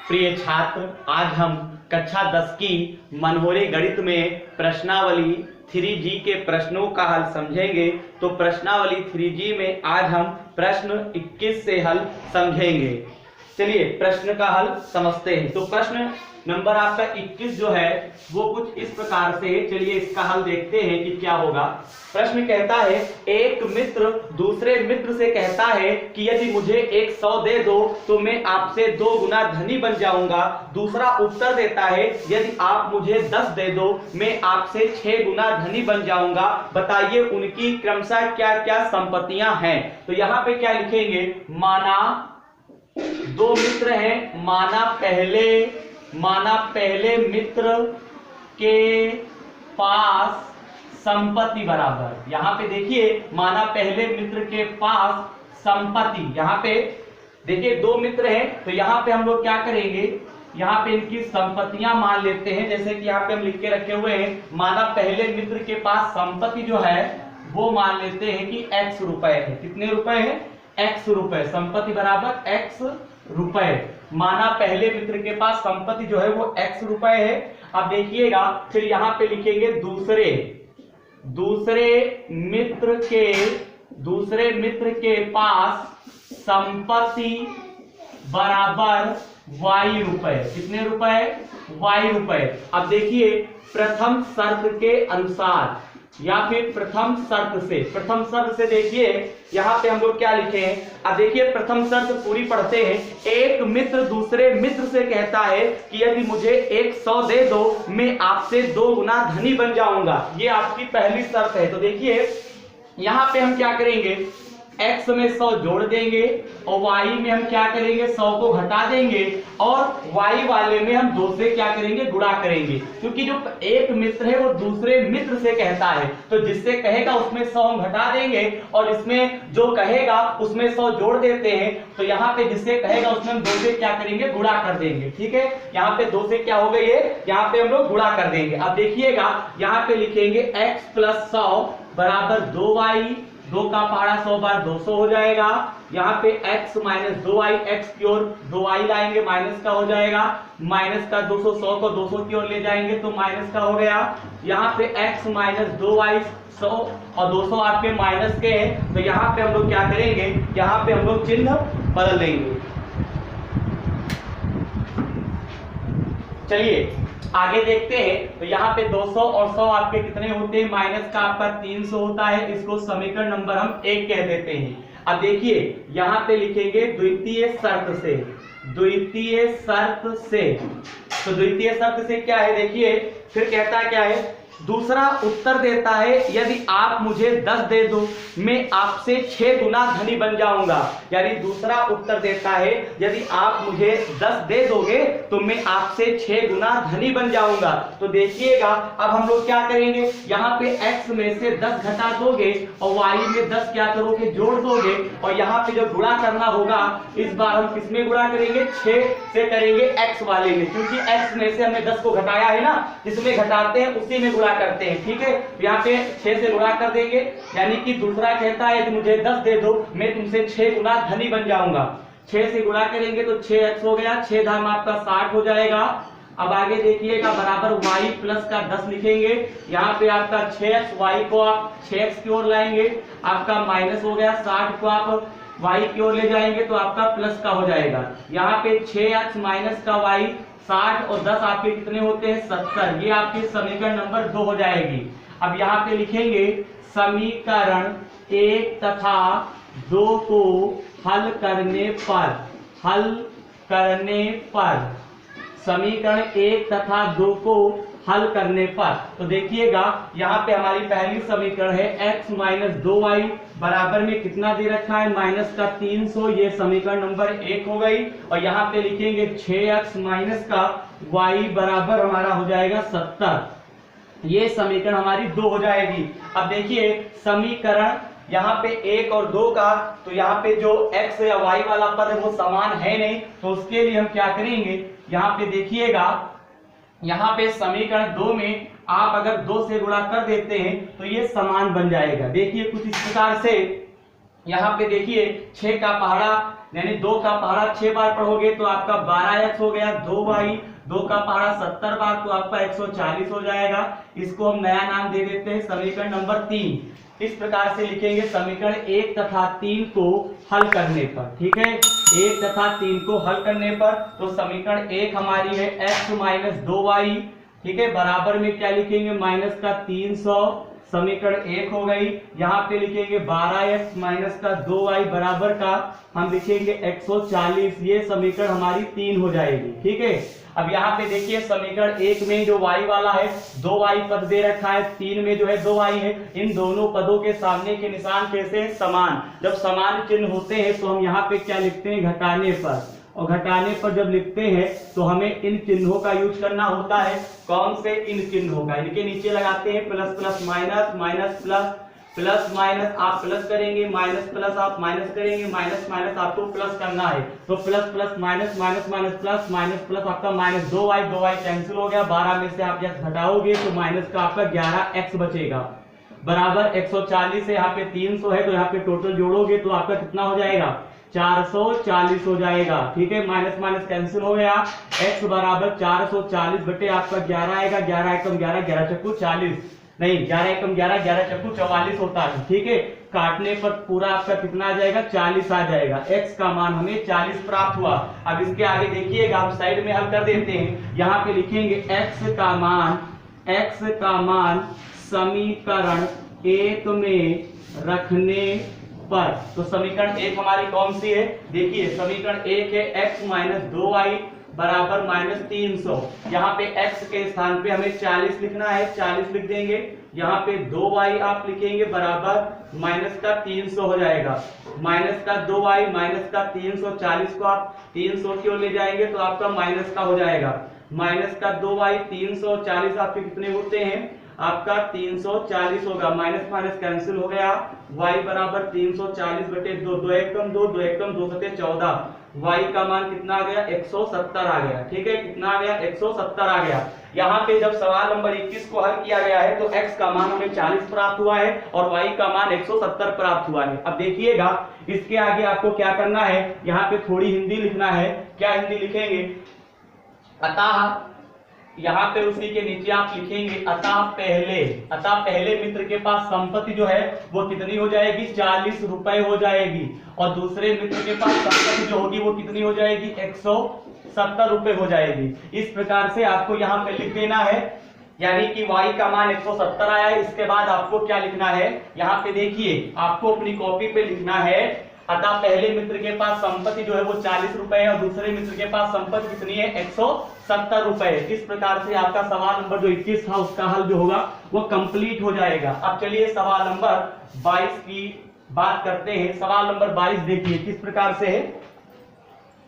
प्रिय छात्र, आज हम कक्षा 10 की मनोहरी गणित में प्रश्नावली 3G के प्रश्नों का हल समझेंगे। तो प्रश्नावली 3G में आज हम प्रश्न 21 से हल समझेंगे। चलिए प्रश्न का हल समझते हैं। तो प्रश्न नंबर आपका 21 जो है वो कुछ इस प्रकार से है। चलिए इसका हल देखते हैं कि क्या होगा। प्रश्न कहता है, एक मित्र दूसरे मित्र से कहता है कि यदि मुझे 100 दे दो तो मैं आपसे 2 गुना धनी बन जाऊंगा। दूसरा उत्तर देता है, यदि आप मुझे 10 दे दो मैं आपसे 6 गुना धनी बन जाऊंगा। बताइए उनकी क्रमशः क्या क्या संपत्तियां हैं। तो यहाँ पे क्या लिखेंगे, माना 2 मित्र हैं, माना पहले मित्र के पास संपत्ति बराबर, यहाँ पे देखिए माना पहले मित्र के पास संपत्ति, यहाँ पे देखिए 2 मित्र हैं तो यहाँ पे हम लोग क्या करेंगे, यहाँ पे इनकी संपत्तियां मान लेते हैं। जैसे कि यहाँ पे हम लिख के रखे हुए हैं, माना पहले मित्र के पास संपत्ति जो है वो मान लेते हैं कि x रुपए है। कितने रुपए है, x रुपए। संपत्ति बराबर x रुपए। माना पहले मित्र के पास संपत्ति जो है वो x रुपए है। अब देखिएगा फिर यहाँ पे लिखेंगे दूसरे मित्र के पास संपत्ति बराबर y रुपए। कितने रुपए, y रुपए। अब देखिए प्रथम शर्त के अनुसार या फिर प्रथम शर्त से देखिए यहाँ पे हम लोग क्या लिखे हैं। अब देखिए प्रथम शर्त पूरी पढ़ते हैं। एक मित्र दूसरे मित्र से कहता है कि यदि मुझे 100 दे दो मैं आपसे 2 गुना धनी बन जाऊंगा। ये आपकी पहली शर्त है। तो देखिए यहाँ पे हम क्या करेंगे, x में 100 जोड़ देंगे और y में हम क्या करेंगे, 100 को घटा देंगे और y वाले में हम 2 से क्या करेंगे, गुणा करेंगे। क्योंकि जो एक मित्र है वो दूसरे मित्र से कहता है तो जिससे कहेगा उसमें 100 हम घटा देंगे और इसमें जो कहेगा उसमें 100 जोड़ देते हैं। तो यहाँ पे जिससे कहेगा उसमें हम 2 से क्या करेंगे, गुणा कर देंगे। ठीक है, यहाँ पे 2 से क्या हो गई है, यहाँ पे हम लोग गुणा कर देंगे। अब देखिएगा यहाँ पे लिखेंगे x + 100 बराबर 2y। 2 का पहाड़ा 100 बार 200 हो जाएगा। यहाँ पे x - 2y, x की ओर 2y लाएंगे, माइनस का हो जाएगा। माइनस का 200, 100 को 200 की ओर ले जाएंगे तो माइनस का हो गया। यहाँ पे x - 2y 100 और 200 आपके माइनस के हैं तो यहाँ पे हम लोग क्या करेंगे, यहाँ पे हम लोग चिन्ह बदल देंगे। चलिए आगे देखते हैं। तो यहाँ पे 200 और 100 आपके कितने होते हैं, माइनस का आपका 300 होता है। इसको समीकरण नंबर हम 1 कह देते हैं। अब देखिए यहाँ पे लिखेंगे द्वितीय शर्त से। तो द्वितीय शर्त से क्या है, देखिए फिर कहता क्या है, दूसरा उत्तर देता है यदि आप मुझे 10 दे दो मैं आपसे 6 गुना धनी बन जाऊंगा। यानी दूसरा उत्तर देता है यदि आप मुझे 10 दे दोगे तो मैं आपसे 6 गुना धनी बन जाऊंगा। तो देखिएगा अब हम लोग क्या करेंगे, यहाँ पे x में से 10 घटा दोगे और y में 10 क्या करोगे, जोड़ दोगे और यहाँ पे जो गुणा करना होगा इस बार हम किसमें गुणा करेंगे, 6 से करेंगे x वाले में। क्योंकि x में से हमने 10 को घटाया है ना, जिसमें घटाते हैं उसी में करते हैं। ठीक है, यहाँ पे 6 से गुणा कर देंगे। यानी कि दूसरा कहता है कि मुझे 10 दे दो मैं तुमसे 6 गुना धनी बन जाऊंगा। 6 से गुणा करेंगे तो 6x हो गया, 6 धाम आपका 60 हो जाएगा। अब आगे देखिएगा बराबर y प्लस का 10 लिखेंगे। यहाँ पे आपका 6x, y को आप 6x की ओर लाएंगे, आपका माइनस हो गया। 60 को आप y की ओर ले जाएंगे तो आपका प्लस का हो जाएगा। यहाँ पे 6x माइनस का y, 60 और 10 आपके कितने होते हैं, 70। ये आपके समीकरण नंबर 2 हो जाएगी। अब यहाँ पे लिखेंगे समीकरण 1 तथा 2 को हल करने पर समीकरण 1 तथा 2 को हल करने पर तो देखिएगा यहाँ पे हमारी पहली समीकरण है x - 2y बराबर में कितना दे रखा है, माइनस का 300। ये समीकरण नंबर 1 हो गई। और यहाँ पे लिखेंगे 6x माइनस का y बराबर हमारा हो जाएगा 70। ये समीकरण हमारी 2 हो जाएगी। अब देखिए समीकरण यहाँ पे 1 और 2 का, तो यहाँ पे जो x या y वाला पद है वो समान है नहीं, तो उसके लिए हम क्या करेंगे, यहाँ पे देखिएगा यहाँ पे समीकरण 2 में आप अगर 2 से गुणा कर देते हैं तो ये समान बन जाएगा। देखिए कुछ इस प्रकार से यहाँ पे देखिए 6 का पहाड़ा यानी 2 का पहाड़ा 6 बार पढ़ोगे तो आपका 12x हो गया, 2y, 2 का पहाड़ा 70 बार तो आपका 140 हो जाएगा। इसको हम नया नाम दे देते हैं समीकरण नंबर 3। इस प्रकार से लिखेंगे समीकरण 1 तथा 3 को हल करने पर, ठीक है। 1 तथा 3 को हल करने पर तो समीकरण 1 हमारी है x माइनस 2y, ठीक है, बराबर में क्या लिखेंगे माइनस का 300, समीकरण 1 हो गई। यहाँ पे लिखेंगे 12x माइनस का 2y बराबर का हम लिखेंगे 140, ये समीकरण हमारी 3 हो जाएगी, ठीक है। अब यहाँ पे देखिए समीकरण 1 में जो y वाला है 2y पद दे रखा है, 3 में जो है 2y है। इन दोनों पदों के सामने के निशान कैसे हैं? समान। जब समान चिन्ह होते हैं तो हम यहाँ पे क्या लिखते हैं? घटाने पर, और घटाने पर जब लिखते हैं तो हमें इन चिन्हों का यूज करना होता है। कौन से? इन चिन्हों का। इनके नीचे लगाते हैं plus plus minus, minus plus, plus minus आप प्लस करेंगे, माइनस प्लस आप माइनस करेंगे, माइनस माइनस आपको प्लस करना है। तो plus plus minus, minus minus plus, minus plus आपका माइनस 2y कैंसिल हो गया। 12 में से आप जब घटाओगे तो माइनस का आपका 11x बचेगा, बराबर 140 है। यहाँ पे 300 है तो यहाँ पे टोटल जोड़ोगे तो आपका कितना हो जाएगा? 440 हो जाएगा, ठीक है। माइनस माइनस कैंसिल हो गया, x बराबर 440 बटे आपका 11 आएगा, 11 एकम 11, 11 चक्कू 40, नहीं 11 एकम 11, 11 चक्कू 44 होता है, ठीक है। काटने पर पूरा आपका कितना आ जाएगा? 40 आ जाएगा। x का मान हमें 40 प्राप्त हुआ। अब इसके आगे देखिएगा, हम साइड में हल कर देते हैं। यहाँ पे लिखेंगे x का मान समीकरण 1 में रखने पर, तो समीकरण 1 हमारी कौन सी है? देखिए समीकरण 1 है x माइनस 2y बराबर माइनस 300। यहाँ पे x के स्थान पे हमें 40 लिखना है, 40 लिख देंगे। यहाँ पे 2y आप लिखेंगे बराबर माइनस का 300 हो जाएगा। माइनस का 2y माइनस का 300, 40 को आप 300 की ओर ले जाएंगे तो आपका माइनस का हो जाएगा। माइनस का 2y 340 आपके कितने होते हैं? आपका 340 होगा। माइनस माइनस कैंसिल हो गया, y बराबर 340 बटे 2, 2 एकम 2, 2 एकम 2 सते 14, y का मान कितना आ गया? 170 आ गया, ठीक है। कितना आ गया? 170 आ गया। यहाँ पे जब सवाल नंबर 21 को हल किया गया है तो x का मान हमें 40 प्राप्त हुआ है और y का मान 170 प्राप्त हुआ है। अब देखिएगा इसके आगे आपको क्या करना है, यहाँ पे थोड़ी हिंदी लिखना है। क्या हिंदी लिखेंगे? अतः यहाँ पे उसी के नीचे आप लिखेंगे अतः पहले मित्र के पास संपत्ति जो है वो कितनी हो जाएगी? 40 रुपए हो जाएगी, और दूसरे मित्र के पास संपत्ति जो होगी वो कितनी हो जाएगी? 170 रुपए हो जाएगी। इस प्रकार से आपको यहाँ पे लिख देना है, यानी कि y का मान 170 आया है। इसके बाद आपको क्या लिखना है? यहाँ पे देखिए आपको अपनी कॉपी पे लिखना है अतः पहले मित्र के पास संपत्ति जो है वो 40 रुपए है और दूसरे मित्र के पास संपत्ति कितनी है? 170 रुपए। इस प्रकार से आपका सवाल नंबर जो 21 था उसका हल जो होगा वो कंप्लीट हो जाएगा। अब चलिए सवाल नंबर 22 की बात करते हैं। सवाल नंबर 22 देखिए किस प्रकार से है।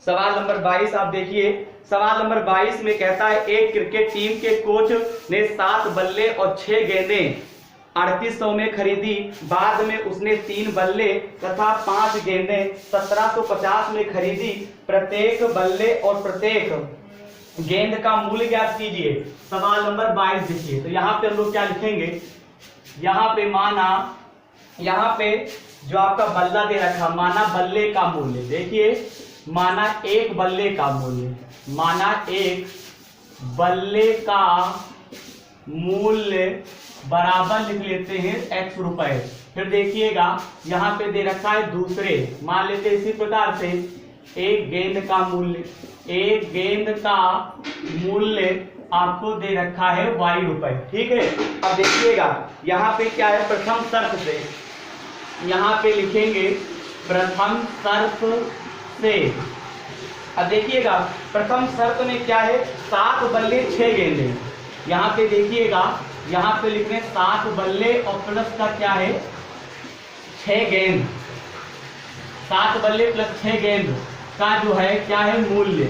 सवाल नंबर 22 आप देखिए। सवाल नंबर 22 में कहता है एक क्रिकेट टीम के कोच ने 7 बल्ले और 6 गेंदें 3800 में खरीदी। बाद में उसने 3 बल्ले तथा 5 गेंदें 1750 में खरीदी। प्रत्येक बल्ले और प्रत्येक गेंद का मूल्य ज्ञात कीजिए। सवाल नंबर 22 देखिए। तो यहाँ पे हम लोग क्या लिखेंगे? यहाँ पे माना, यहाँ पे जो आपका बल्ला दे रखा, माना बल्ले का मूल्य, देखिए माना एक बल्ले का मूल्य, माना एक बल्ले का मूल्य बराबर लिख लेते हैं x रुपए। फिर देखिएगा यहाँ पे दे रखा है दूसरे, मान लेते हैं इसी प्रकार से एक गेंद का मूल्य, एक गेंद का मूल्य आपको दे रखा है y रुपए, ठीक है। अब देखिएगा यहाँ पे क्या है, प्रथम शर्त से यहाँ पे लिखेंगे प्रथम शर्त से। अब देखिएगा प्रथम शर्त में क्या है, 7 बल्ले 6 गेंदे। यहाँ पे देखिएगा, यहाँ पे लिख रहे 7 बल्ले और प्लस का क्या है 6 गेंद, 7 बल्ले प्लस 6 गेंद का जो है क्या है मूल्य,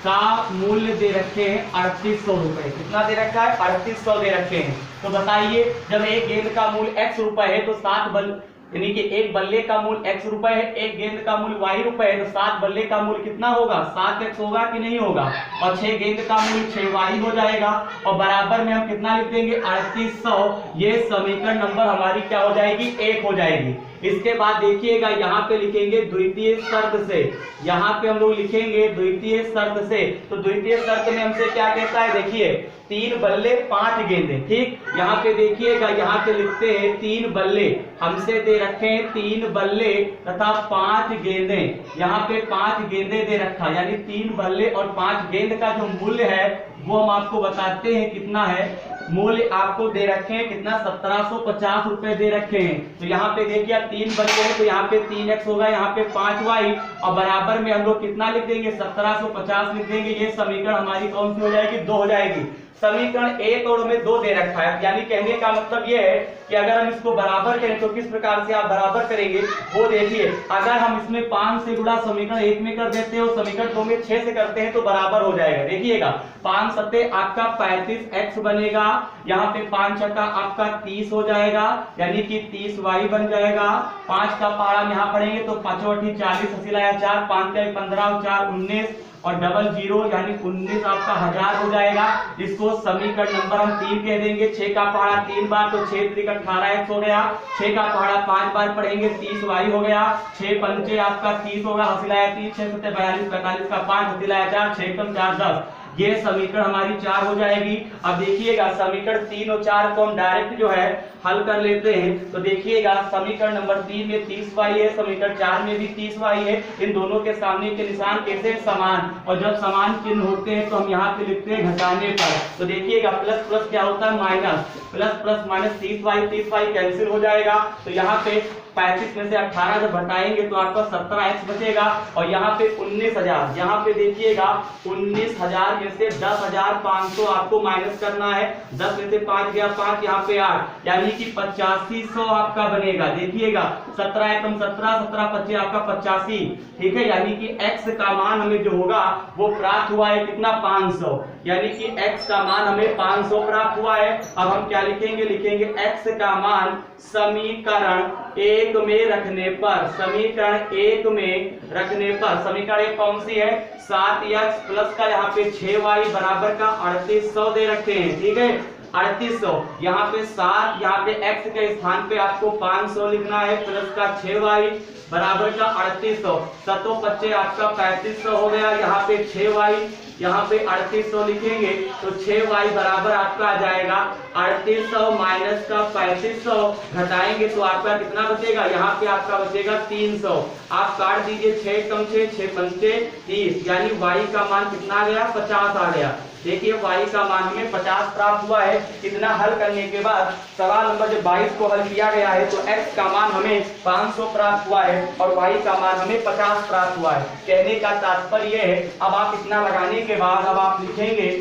का मूल्य दे रखे हैं 3800 रुपए। कितना दे रखा है? 3800 दे रखे हैं। तो बताइए जब एक गेंद का मूल्य x रुपए है तो 7 बल यानी कि एक बल्ले का मूल्य x रुपए है, एक गेंद का मूल्य y रुपए है, तो 7 बल्ले का मूल्य कितना होगा? 7x होगा कि नहीं होगा? और 6 गेंद का मूल्य 6y हो जाएगा और बराबर में हम कितना लिख देंगे 3800। ये समीकरण नंबर हमारी क्या हो जाएगी? 1 हो जाएगी। इसके बाद देखिएगा यहाँ पे लिखेंगे द्वितीय शर्त से, यहाँ पे हम लोग लिखेंगे द्वितीय शर्त से। तो द्वितीय शर्त में हमसे क्या कहता है, देखिए 3 बल्ले 5 गेंदे, ठीक। यहाँ पे देखिएगा, यहाँ पे लिखते हैं 3 बल्ले, हमसे दे रखे हैं 3 बल्ले तथा 5 गेंदे। यहाँ पे 5 गेंदे दे रखा, यानी 3 बल्ले और 5 गेंद का जो मूल्य है वो हम आपको बताते हैं कितना है। मूल्य आपको दे रखे हैं कितना, 1750 रुपए दे रखे हैं। तो यहाँ पे देखिए 3 बल्ले हैं तो यहाँ पे 3x होगा, यहाँ पे 5y और बराबर में हम लोग कितना लिख देंगे, 1750 लिख देंगे। ये समीकरण हमारी कौन सी हो जाएगी, 2 हो जाएगी। समीकरण 1 और में 2 दे रखा है, यानी कहने का मतलब ये है कि अगर हम इसको बराबर करें तो किस प्रकार से आप बराबर करेंगे वो देखिए। अगर हम इसमें 5 से गुणा समीकरण 1 में कर देते हैं और समीकरण 2 में 6 से करते हैं तो बराबर हो जाएगा। देखिएगा 5 सत्ते आपका 35x बनेगा, यहाँ पे 5 छक्का आपका 30 हो जाएगा, यानी कि 30y बन जाएगा। 5 का पहाड़ा हम यहाँ पढ़ेंगे तो 5 8 40, हंसी लाया 4, 5 का 15, 4 19 और डबल 0 यानी 19 आपका 1000 हो जाएगा। इसको समीकरण नंबर हम 3 कह देंगे। 6 का पहाड़ा 3 बार तो 6 3 18x हो गया। 6 का पहाड़ा 5 बार पढ़ेंगे 30y हो गया। 6 पंचे आपका 30 होगा, हसीलाया 3, 6 सत्ते 42, 45 का 5, हसीलाया 4, 6 कम 4 10। ये समीकरण हमारी 4 हो जाएगी। अब देखिएगा समीकरण 3 और 4 को हम डायरेक्ट जो है हल कर लेते हैं। तो देखिएगा समीकरण नंबर 3 में 30y है, समीकरण 4 में भी 30y है। इन दोनों के सामने के निशान कैसे, समान, और जब समान चिन्ह होते हैं तो हम यहाँ पे लिखते हैं घटाने पर। तो देखिएगा प्लस प्लस क्या होता है minus, plus plus minus 30y cancel हो जाएगा। तो यहाँ पे 35 में से 18 जब घटाएंगे तो आपका 17x बचेगा और यहाँ पे 19,000, यहाँ पे देखिएगा 19,000 में से 10,500 आपको माइनस करना है। 10 में से 5 गया 5, यहाँ पे 8, यानी कि 8500 आपका बनेगा। देखिएगा 17 एकम 17, 17 25 आपका 85, ठीक है। यानी कि x का मान हमें जो होगा वो प्राप्त हुआ है कितना, 500, यानी कि x का मान हमें 500 प्राप्त हुआ है। अब हम क्या लिखेंगे, लिखेंगे x का मान समीकरण 1 में रखने पर, समीकरण 1 में रखने पर, समीकरण 1 कौन सी है, 7x प्लस का यहाँ पे 6y बराबर का 3800 दे रखे हैं, ठीक है। 3800, यहाँ पे 7, यहाँ पे x के स्थान पे आपको 500 लिखना है, प्लस का 6y बराबर का 3800, 7 25 आपका 3500 हो गया। यहाँ पे 6y, यहाँ पे 3800 लिखेंगे तो 6y बराबर आपका आ जाएगा 3800 माइनस का 3500, घटाएंगे तो आपका कितना बचेगा, यहाँ पे आपका बचेगा 300। आप काट दीजिए, 6 कम 6, 6 पंचे 30, यानी y का मान कितना आ गया, 50 आ गया। देखिए y का मान हमें 50 प्राप्त हुआ है। इतना हल करने के बाद सवाल नंबर जो 22 को हल किया गया है तो x का मान हमें 500 प्राप्त हुआ है और y का मान हमें 50 प्राप्त हुआ है। कहने का तात्पर्य है, अब आप इतना लगाने के बाद अब आप लिखेंगे,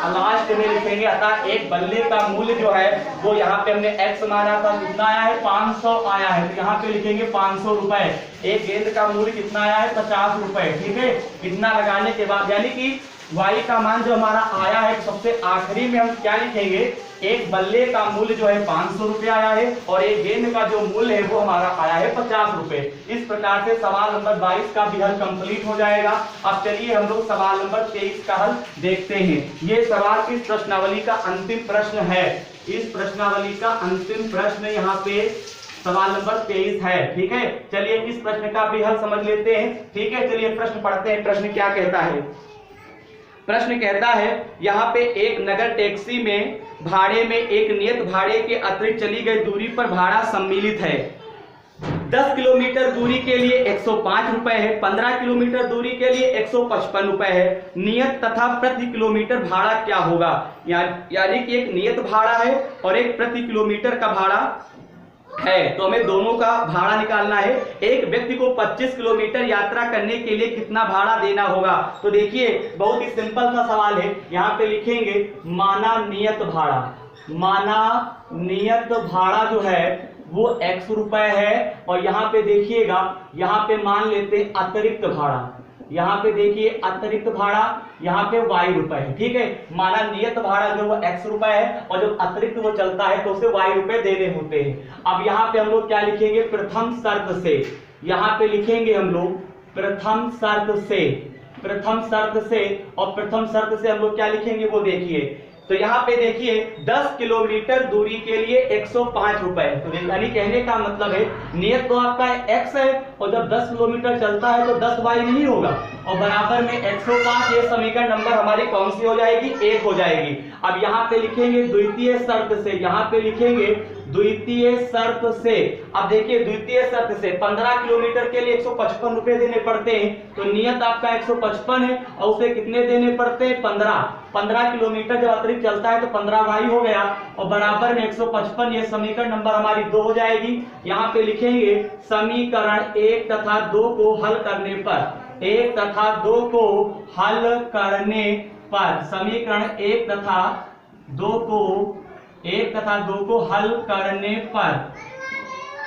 लास्ट में लिखेंगे, अतः एक बल्ले का मूल्य जो है वो यहाँ पे हमने x माना था, कितना आया है, 500 आया है। तो यहाँ पे लिखेंगे 500 रुपए। एक गेंद का मूल्य कितना आया है, 50 रुपए, ठीक है। इतना लगाने के बाद यानी कि y का मान जो हमारा आया है, सबसे आखिरी में हम क्या लिखेंगे, एक बल्ले का मूल्य जो है 500 रुपए आया है और एक गेंद का जो मूल्य है वो हमारा आया है 50 रुपए। इस प्रकार से सवाल नंबर 22 का भी हल कंप्लीट हो जाएगा। अब चलिए हम लोग सवाल नंबर 23 का हल देखते हैं। ये सवाल इस प्रश्नावली का अंतिम प्रश्न है। इस प्रश्नावली का अंतिम प्रश्न यहाँ पे सवाल नंबर 23 है, ठीक है। चलिए इस प्रश्न का भी हल समझ लेते हैं, ठीक है। चलिए प्रश्न पढ़ते हैं। प्रश्न क्या कहता है, प्रश्न कहता है यहाँ पे एक नगर टैक्सी में भाड़े में एक नियत भाड़े के अतिरिक्त चली गई दूरी पर भाड़ा सम्मिलित है। 10 किलोमीटर दूरी के लिए 105 रुपए है, 15 किलोमीटर दूरी के लिए 155 रुपए है। नियत तथा प्रति किलोमीटर भाड़ा क्या होगा, यानी कि एक नियत भाड़ा है और एक प्रति किलोमीटर का भाड़ा है, तो हमें दोनों का भाड़ा निकालना है। एक व्यक्ति को 25 किलोमीटर यात्रा करने के लिए कितना भाड़ा देना होगा। तो देखिए बहुत ही सिंपल सा सवाल है। यहाँ पे लिखेंगे माना नियत भाड़ा, माना नियत भाड़ा जो है वो x रुपए है और यहाँ पे देखिएगा, यहाँ पे मान लेते हैं अतिरिक्त भाड़ा, यहाँ पे देखिए अतिरिक्त भाड़ा, यहाँ पे y रुपए है, ठीक है। माना नियत भाड़ा जो वो x रुपए है और जब अतिरिक्त वो चलता है तो उसे y रुपए देने होते हैं। अब यहाँ पे हम लोग क्या लिखेंगे, प्रथम शर्त से, यहाँ पे लिखेंगे हम लोग प्रथम शर्त से, प्रथम शर्त से, और प्रथम शर्त से हम लोग क्या लिखेंगे वो देखिए, तो यहाँ पे देखिए 10 किलोमीटर दूरी के लिए 105 रुपए। तो यानी कहने का मतलब है नियत तो आपका x है और जब 10 किलोमीटर चलता है तो 10y नहीं होगा और बराबर में 105। ये समीकरण नंबर हमारी कौन सी हो जाएगी? 1 हो जाएगी। अब यहाँ पे लिखेंगे द्वितीय शर्त से, यहाँ पे लिखेंगे द्वितीय शर्त से। अब देखिए द्वितीय शर्त से 15 किलोमीटर के लिए 155 रुपए देने पड़ते हैं। तो नियत आपका 155 है और उसे कितने देने पड़ते हैं? 15 किलोमीटर जब अतिरिक्त चलता है तो 15y हो गया और बराबर में 155। ये समीकरण नंबर हमारी 2 हो जाएगी। यहाँ पे लिखेंगे समीकरण 1 तथा 2 को हल करने पर, 1 तथा 2 को हल करने पर, समीकरण 1 तथा 2 को हल करने पर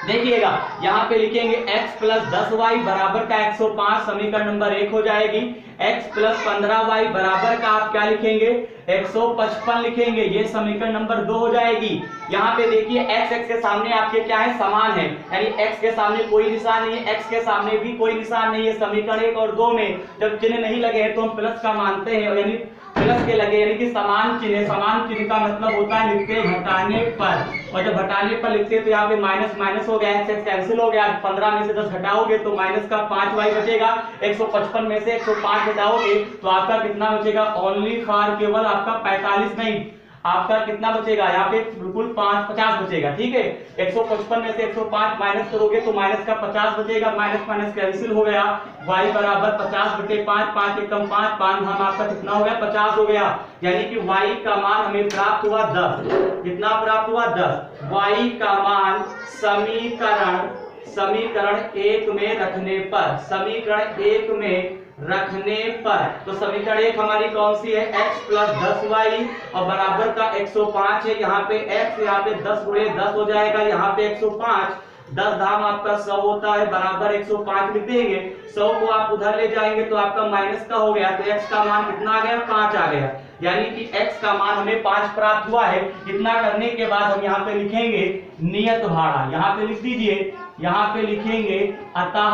देखिएगा यहाँ पे लिखेंगे x प्लस 10y बराबर का 105, समीकरण नंबर 1 हो जाएगी। x प्लस 15y बराबर का आप क्या लिखेंगे? 155 लिखेंगे। ये समीकरण नंबर 2 हो जाएगी। यहाँ पे देखिए x के सामने आपके क्या है? समान है, यानी x के सामने कोई निशान नहीं है, x के सामने भी कोई निशान नहीं है। समीकरण 1 और 2 में जब चिन्ह नहीं लगे हैं तो हम प्लस का मानते हैं, यानी प्लस के लगे यानी कि समान चिन्ह। समान चिन्ह का मतलब होता है लिखते घटाने पर, और जब घटाने पर लिखते हैं तो यहाँ पे माइनस माइनस हो गया, x कैंसिल हो गया। 15 में से 10 घटाओगे तो माइनस का 5y बचेगा। 155 में से 105 घटाओगे तो आपका कितना बचेगा? ओनली फॉर केवल आपका 45 नहीं, आपका कितना बचेगा? यहाँ पे बिल्कुल 50 बचेगा। ठीक है, 155 में से 105 माइनस करोगे तो माइनस का 50 बचेगा। माइनस माइनस कैंसिल हो गया। y बराबर 50/5, 5 एकम 5, 5 धाम आपका कितना हो गया? 50 हो गया। यानी कि y का मान हमें प्राप्त हुआ 10। कितना प्राप्त हुआ? 10। y का मान समीकरण 1 में रखने पर, समीकरण 1 में रखने पर, तो समीकरण 1 हमारी कौन सी है? x प्लस 10y और बराबर का 105 है। यहाँ पे x, यहाँ पे 10 गुणे 10 हो जाएगा, यहाँ पे 105, 10 धाम आपका 100 होता है, बराबर 105 लिख देंगे। 100 को आप उधर ले जाएंगे तो आपका माइनस का हो गया, तो x का मान कितना आ गया? 5 आ गया। यानी कि x का मान हमें 5 प्राप्त हुआ है। इतना करने के बाद हम यहाँ पे लिखेंगे नियत भाड़ा। यहाँ पे लिख दीजिए, यहाँ पे लिखेंगे अतः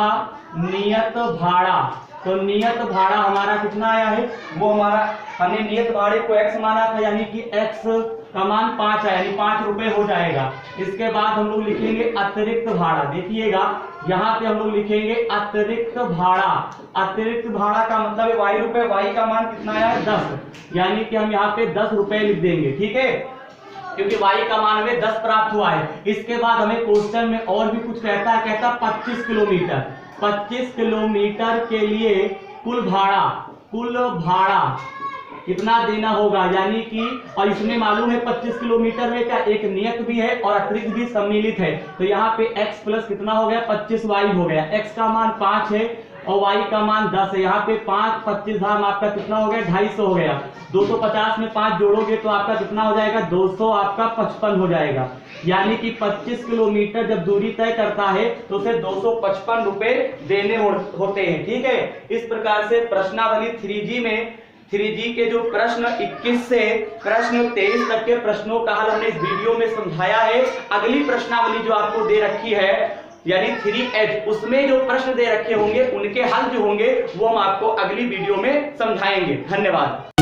नियत भाड़ा। तो नियत भाड़ा हमारा कितना आया है? वो हमारा, हमने नियत भाड़े को x माना था, यानी कि x का मान 5 है, यानी 5 रुपए हो जाएगा। इसके बाद हम लोग लिखेंगे अतिरिक्त भाड़ा। देखिएगा यहाँ पे हम लोग लिखेंगे अतिरिक्त भाड़ा। अतिरिक्त भाड़ा का मतलब है y रुपए, y का मान कितना आया है? 10, यानी कि हम यहाँ पे 10 रुपए लिख देंगे। ठीक है, क्योंकि y का मान हमें 10 प्राप्त हुआ है। इसके बाद हमें क्वेश्चन में और भी कुछ कहता है, कहता 25 किलोमीटर। 25 किलोमीटर के लिए कुल भाड़ा कितना देना होगा, यानी कि, और इसमें मालूम है 25 किलोमीटर में क्या एक नियत भी है और अतिरिक्त भी सम्मिलित है। तो यहाँ पे x प्लस कितना हो गया? 25y हो गया। x का मान 5 है और y का मान 10 है। यहाँ पे 5 25 धाम आपका कितना हो गया? 250 हो गया। 250 में 5 जोड़ोगे तो आपका कितना हो जाएगा? 200 आपका 55 हो जाएगा। यानी कि 25 किलोमीटर जब दूरी तय करता है तो उसे 255 रुपए देने होते हैं। ठीक है, इस प्रकार से प्रश्नावली 3G में 3G के जो प्रश्न 21 से प्रश्न 23 तक के प्रश्नों का हल हमने इस वीडियो में समझाया है। अगली प्रश्नावली जो आपको दे रखी है यानी 3H, उसमें जो प्रश्न दे रखे होंगे उनके हल जो होंगे वो हम आपको अगली वीडियो में समझाएंगे। धन्यवाद।